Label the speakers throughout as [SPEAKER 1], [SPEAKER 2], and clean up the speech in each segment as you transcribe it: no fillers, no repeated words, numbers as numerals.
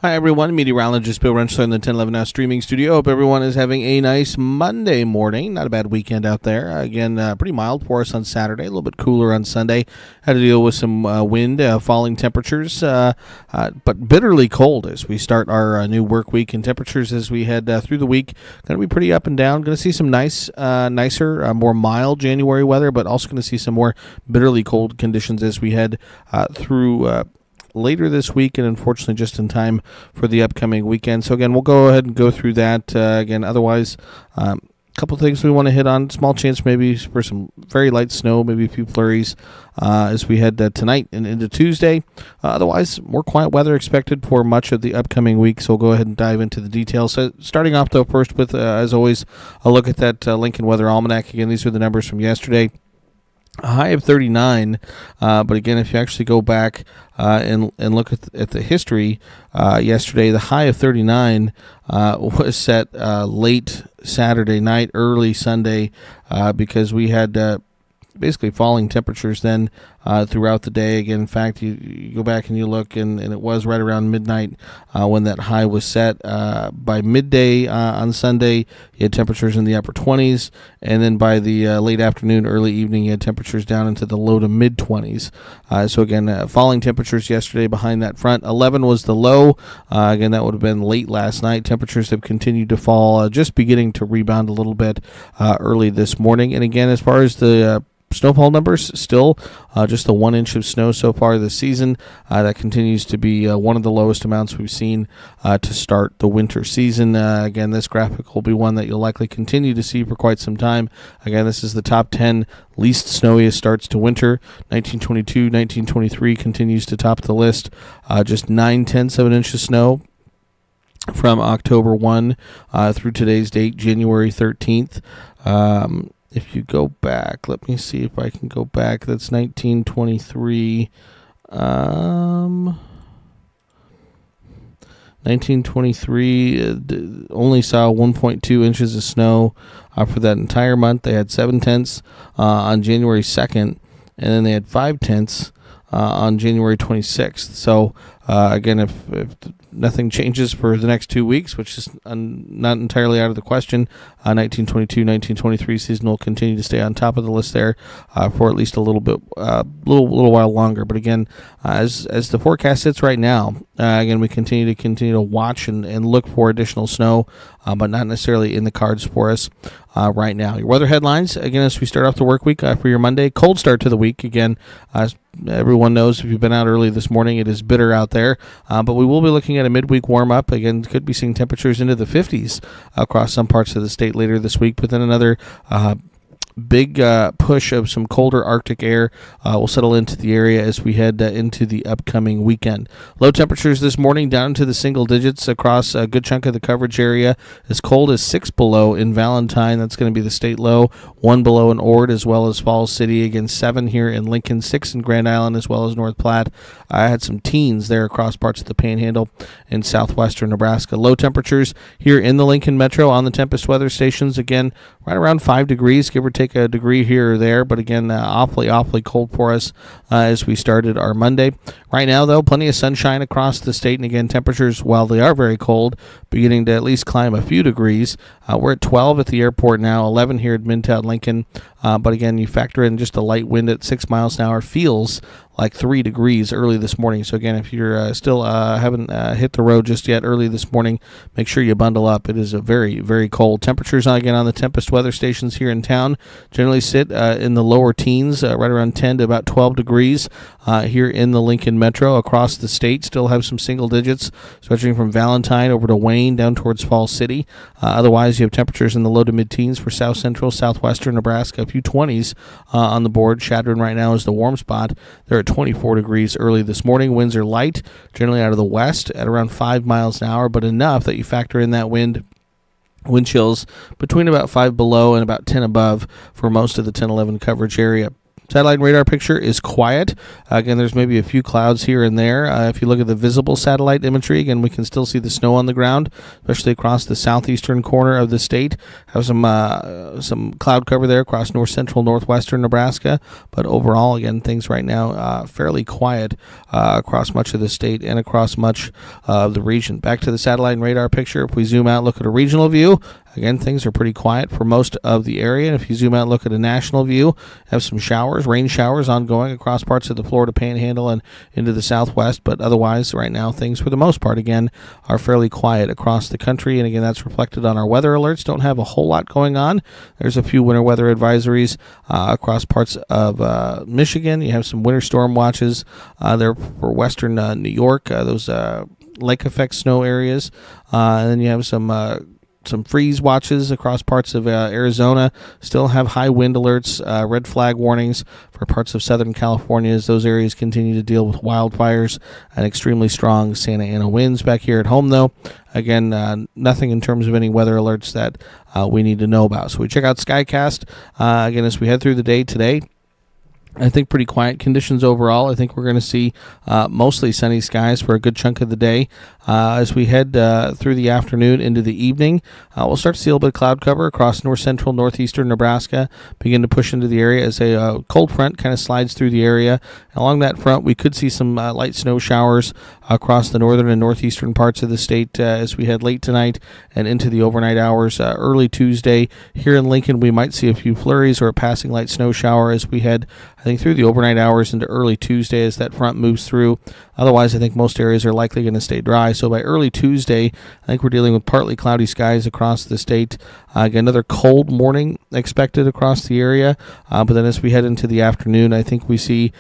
[SPEAKER 1] Hi, everyone. Meteorologist Bill Rentschler in the 1011 Now streaming studio. Hope everyone is having a nice Monday morning. Not a bad weekend out there. Again, pretty mild for us on Saturday. A little bit cooler on Sunday. Had to deal with some wind, falling temperatures, but bitterly cold as we start our new work week. And temperatures as we head through the week going to be pretty up and down. Going to see some nicer, more mild January weather, but also going to see some more bitterly cold conditions as we head through later this week, and unfortunately just in time for the upcoming weekend. So again, we'll go ahead and go through that. Again, otherwise, a couple of things we want to hit on. Small chance maybe for some very light snow, maybe a few flurries as we head tonight and into Tuesday. Otherwise, more quiet weather expected for much of the upcoming week, so we'll go ahead and dive into the details. So starting off, though, first with, as always, a look at that Lincoln Weather Almanac. Again, these are the numbers from yesterday. A high of 39, but again, if you actually go back and look at the history, yesterday the high of 39 was set late Saturday night, early Sunday, because we had basically falling temperatures then throughout the day. Again, in fact, you go back and you look, and it was right around midnight when that high was set. By midday on Sunday, you had temperatures in the upper 20s, and then by the late afternoon, early evening, you had temperatures down into the low to mid 20s. So again, falling temperatures yesterday behind that front. 11 was the low. Again, that would have been late last night. Temperatures have continued to fall, just beginning to rebound a little bit early this morning. And again, as far as the snowfall numbers, still just the 1 inch of snow so far this season. That continues to be one of the lowest amounts we've seen to start the winter season. Again, this graphic will be one that you'll likely continue to see for quite some time. Again, this is the top 10 least snowiest starts to winter. 1922, 1923 continues to top the list. Just 9/10 of an inch of snow from October 1 through today's date, January 13th. If you go back, let me see if I can go back. That's 1923. 1923 only saw 1.2 inches of snow for that entire month. They had 7/10 on January 2nd, and then they had 5/10 on January 26th. So again, if nothing changes for the next 2 weeks, which is not entirely out of the question, 1922, 1923 season will continue to stay on top of the list there for at least a little bit, little while longer. But again, as the forecast sits right now, again, we continue to watch and look for additional snow, but not necessarily in the cards for us right now. Your weather headlines, again, as we start off the work week for your Monday, cold start to the week. Again, as everyone knows, if you've been out early this morning, it is bitter out there, but we will be looking at a midweek warm-up. Again, could be seeing temperatures into the 50s across some parts of the state later this week, but then another big push of some colder Arctic air will settle into the area as we head into the upcoming weekend. Low temperatures this morning down to the single digits across a good chunk of the coverage area. As cold as 6 below in Valentine. That's going to be the state low. 1 below in Ord as well as Falls City. Again, 7 here in Lincoln, 6 in Grand Island as well as North Platte. I had some teens there across parts of the Panhandle in southwestern Nebraska. Low temperatures here in the Lincoln Metro on the Tempest weather stations. Again, right around 5 degrees, give or take a degree here or there, but again, awfully cold for us as we started our Monday. Right now, though, plenty of sunshine across the state, and again, temperatures, while they are very cold, beginning to at least climb a few degrees. We're at 12 at the airport now, 11 here at Midtown Lincoln, but again, you factor in just a light wind at 6 miles an hour, feels like 3 degrees early this morning. So again, if you're still haven't hit the road just yet early this morning, make sure you bundle up. It is a very cold. Temperatures again on the Tempest weather stations here in town generally sit in the lower teens, right around 10 to about 12 degrees here in the Lincoln Metro. Across the state, still have some single digits, stretching from Valentine over to Wayne down towards Falls City. Otherwise, you have temperatures in the low to mid-teens for south central, southwestern Nebraska. A few 20s on the board. Chadron right now is the warm spot. They're at 24 degrees early this morning. Winds are light, generally out of the west at around 5 miles an hour, but enough that you factor in that wind chills between about 5 below and about 10 above for most of the 10-11 coverage area. Satellite radar picture is quiet. Again, there's maybe a few clouds here and there. If you look at the visible satellite imagery, again, we can still see the snow on the ground, especially across the southeastern corner of the state. Have some cloud cover there across north central, northwestern Nebraska. But overall, again, things right now fairly quiet across much of the state and across much of the region. Back to the satellite and radar picture. If we zoom out, look at a regional view. Again, things are pretty quiet for most of the area. And if you zoom out and look at a national view, have some showers, rain showers ongoing across parts of the Florida Panhandle and into the southwest. But otherwise, right now, things for the most part, again, are fairly quiet across the country. And again, that's reflected on our weather alerts. Don't have a whole lot going on. There's a few winter weather advisories across parts of Michigan. You have some winter storm watches there for western New York, those lake effect snow areas. And then you have some freeze watches across parts of Arizona. Still have high wind alerts, red flag warnings for parts of Southern California as those areas continue to deal with wildfires and extremely strong Santa Ana winds. Back here at home, though, again, nothing in terms of any weather alerts that we need to know about. So we check out Skycast again as we head through the day today. I think pretty quiet conditions overall. I think we're going to see mostly sunny skies for a good chunk of the day. As we head through the afternoon into the evening, we'll start to see a little bit of cloud cover across north central, northeastern Nebraska, begin to push into the area as a cold front kind of slides through the area. Along that front, we could see some light snow showers across the northern and northeastern parts of the state as we head late tonight and into the overnight hours. Early Tuesday here in Lincoln, we might see a few flurries or a passing light snow shower as we head, I think, through the overnight hours into early Tuesday as that front moves through. Otherwise, I think most areas are likely going to stay dry. So by early Tuesday, I think we're dealing with partly cloudy skies across the state. Again, another cold morning expected across the area. But then as we head into the afternoon, I think we see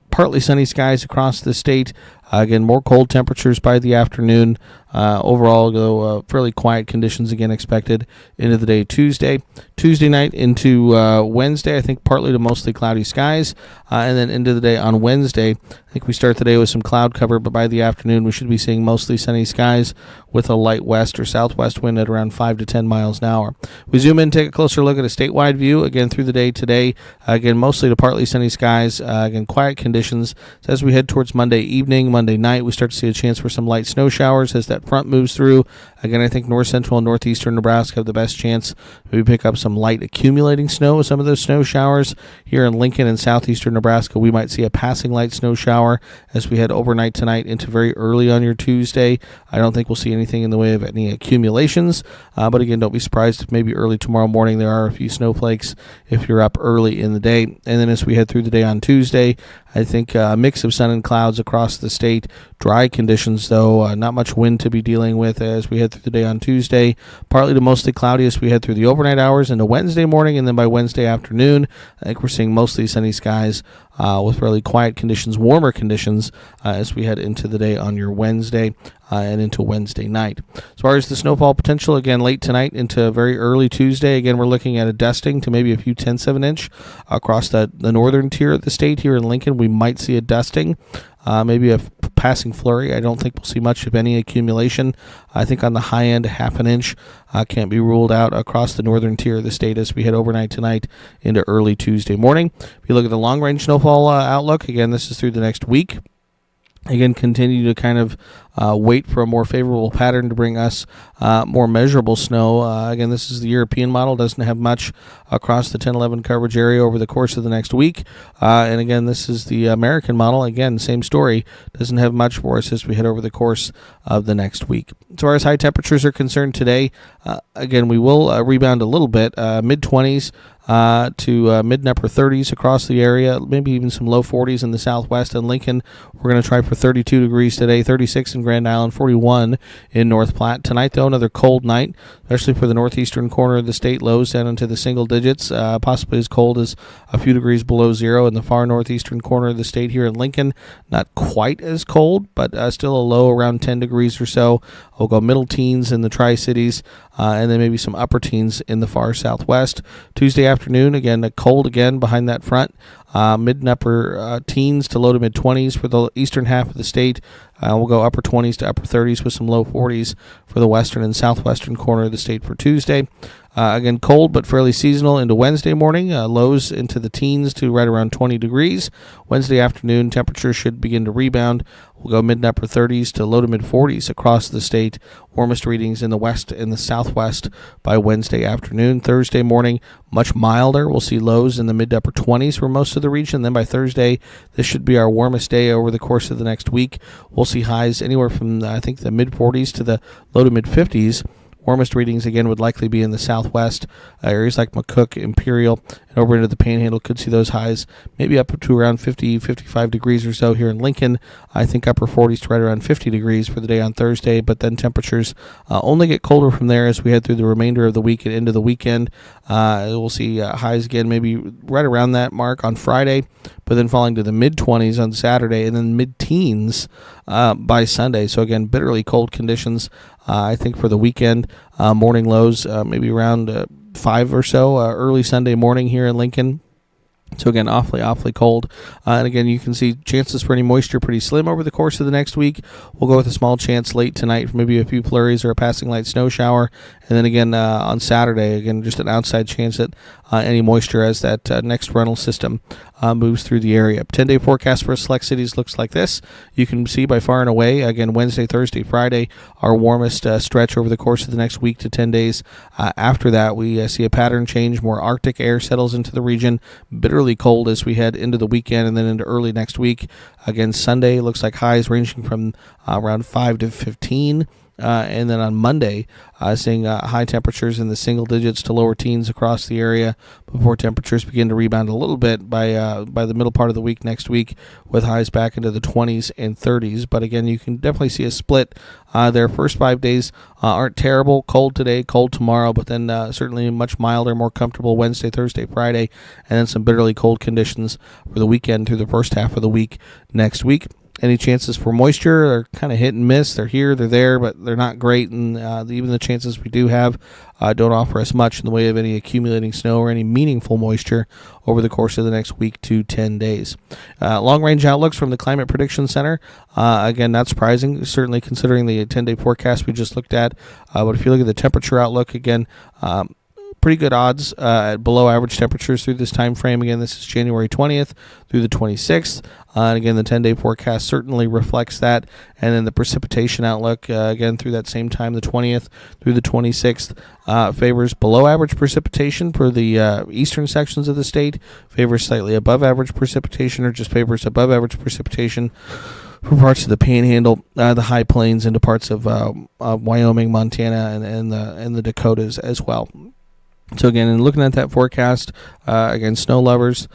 [SPEAKER 1] partly sunny skies across the state. Again, more cold temperatures by the afternoon. Overall, though, fairly quiet conditions again expected into the day Tuesday. Tuesday night into Wednesday, I think partly to mostly cloudy skies. And then into the day on Wednesday, I think we start the day with some cloud cover, but by the afternoon, we should be seeing mostly sunny skies with a light west or southwest wind at around 5 to 10 miles an hour. We zoom in, take a closer look at a statewide view again through the day today. Again, mostly to partly sunny skies. Again, quiet conditions. So as we head towards Monday evening, Monday night, we start to see a chance for some light snow showers as that front moves through. Again, I think north central and northeastern Nebraska have the best chance. Maybe pick up some light accumulating snow with some of those snow showers. Here in Lincoln and southeastern Nebraska, we might see a passing light snow shower as we head overnight tonight into very early on your Tuesday. I don't think we'll see anything in the way of any accumulations, but again, don't be surprised if maybe early tomorrow morning there are a few snowflakes if you're up early in the day. And then as we head through the day on Tuesday, I think a mix of sun and clouds across the state. Dry conditions, though, not much wind to be dealing with as we head through the day on Tuesday. Partly to mostly cloudy as we head through the overnight hours into Wednesday morning, and then by Wednesday afternoon, I think we're seeing mostly sunny skies with fairly quiet conditions, warmer conditions as we head into the day on your Wednesday and into Wednesday night. As far as the snowfall potential, again, late tonight into very early Tuesday, again, we're looking at a dusting to maybe a few tenths of an inch across the northern tier of the state. Here in Lincoln, we might see a dusting. Maybe a passing flurry. I don't think we'll see much of any accumulation. I think on the high end, half an inch can't be ruled out across the northern tier of the state as we head overnight tonight into early Tuesday morning. If you look at the long-range snowfall outlook, again, this is through the next week. Again, continue to kind of wait for a more favorable pattern to bring us more measurable snow. Again, this is the European model. Doesn't have much across the 10-11 coverage area over the course of the next week. And again, this is the American model. Again, same story. Doesn't have much for us as we head over the course of the next week. As far as high temperatures are concerned today, again, we will rebound a little bit. Mid-20s. To mid and upper 30s across the area, maybe even some low 40s in the southwest and Lincoln. We're going to try for 32 degrees today, 36 in Grand Island, 41 in North Platte. Tonight, though, another cold night, especially for the northeastern corner of the state, lows down into the single digits, possibly as cold as a few degrees below zero in the far northeastern corner of the state here in Lincoln. Not quite as cold, but still a low around 10 degrees or so. We'll go middle teens in the Tri-Cities, and then maybe some upper teens in the far southwest. Tuesday afternoon, again, cold again behind that front. Mid and upper teens to low to mid-20s for the eastern half of the state. We'll go upper 20s to upper 30s with some low 40s for the western and southwestern corner of the state for Tuesday. Again, cold but fairly seasonal into Wednesday morning. Lows into the teens to right around 20 degrees. Wednesday afternoon, temperatures should begin to rebound. We'll go mid and upper 30s to low to mid 40s across the state. Warmest readings in the west and the southwest by Wednesday afternoon. Thursday morning, much milder. We'll see lows in the mid to upper 20s for most of the region. Then by Thursday, this should be our warmest day over the course of the next week. We'll see highs anywhere from, I think, the mid 40s to the low to mid 50s. Warmest readings, again, would likely be in the southwest. Areas like McCook, Imperial, and over into the Panhandle could see those highs maybe up to around 50, 55 degrees or so here in Lincoln. I think upper 40s to right around 50 degrees for the day on Thursday, but then temperatures only get colder from there as we head through the remainder of the week and into the weekend. We'll see highs again maybe right around that mark on Friday, but then falling to the mid-20s on Saturday and then mid-teens by Sunday. So again, bitterly cold conditions. I think for the weekend, morning lows maybe around 5 or so early Sunday morning here in Lincoln. So again, awfully cold. And again, you can see chances for any moisture pretty slim over the course of the next week. We'll go with a small chance late tonight for maybe a few flurries or a passing light snow shower. And then again, on Saturday, again, just an outside chance at any moisture as that next frontal system moves through the area. 10-day forecast for select cities looks like this. You can see by far and away, again, Wednesday, Thursday, Friday, our warmest stretch over the course of the next week to 10 days. After that, we see a pattern change. More Arctic air settles into the region. Bitterly cold as we head into the weekend and then into early next week. Again, Sunday looks like highs ranging from around 5 to 15. And then on Monday, seeing high temperatures in the single digits to lower teens across the area before temperatures begin to rebound a little bit by the middle part of the week next week with highs back into the 20s and 30s. But again, you can definitely see a split. Their first 5 days aren't terrible. Cold today, cold tomorrow, but then certainly much milder, more comfortable Wednesday, Thursday, Friday, and then some bitterly cold conditions for the weekend through the first half of the week next week. Any chances for moisture are kind of hit and miss. They're here, they're there, but they're not great. And even the chances we do have don't offer us much in the way of any accumulating snow or any meaningful moisture over the course of the next week to 10 days. Long-range outlooks from the Climate Prediction Center. Again, not surprising, certainly considering the 10-day forecast we just looked at. But if you look at the temperature outlook, again, pretty good odds at below average temperatures through this time frame. Again, this is January 20th through the 26th. And again, the 10-day forecast certainly reflects that. And then the precipitation outlook, again, through that same time, the 20th through the 26th, favors below average precipitation for the eastern sections of the state, favors slightly above average precipitation, or just favors above average precipitation for parts of the Panhandle, the High Plains, into parts of Wyoming, Montana, and the Dakotas as well. So again, in looking at that forecast, again, snow lovers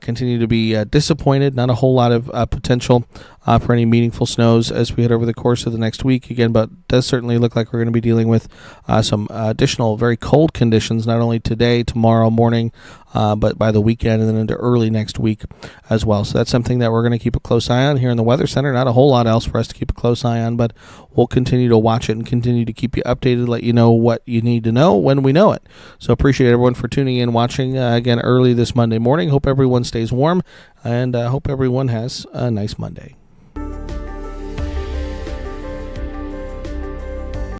[SPEAKER 1] continue to be disappointed. Not a whole lot of potential for any meaningful snows as we head over the course of the next week. Again, but does certainly look like we're going to be dealing with some additional very cold conditions, not only today, tomorrow morning, but by the weekend and then into early next week as well. So that's something that we're going to keep a close eye on here in the Weather Center. Not a whole lot else for us to keep a close eye on, but we'll continue to watch it and continue to keep you updated, let you know what you need to know when we know it. So appreciate everyone for tuning in, watching again early this Monday morning. Hope everyone stays warm, and hope everyone has a nice Monday.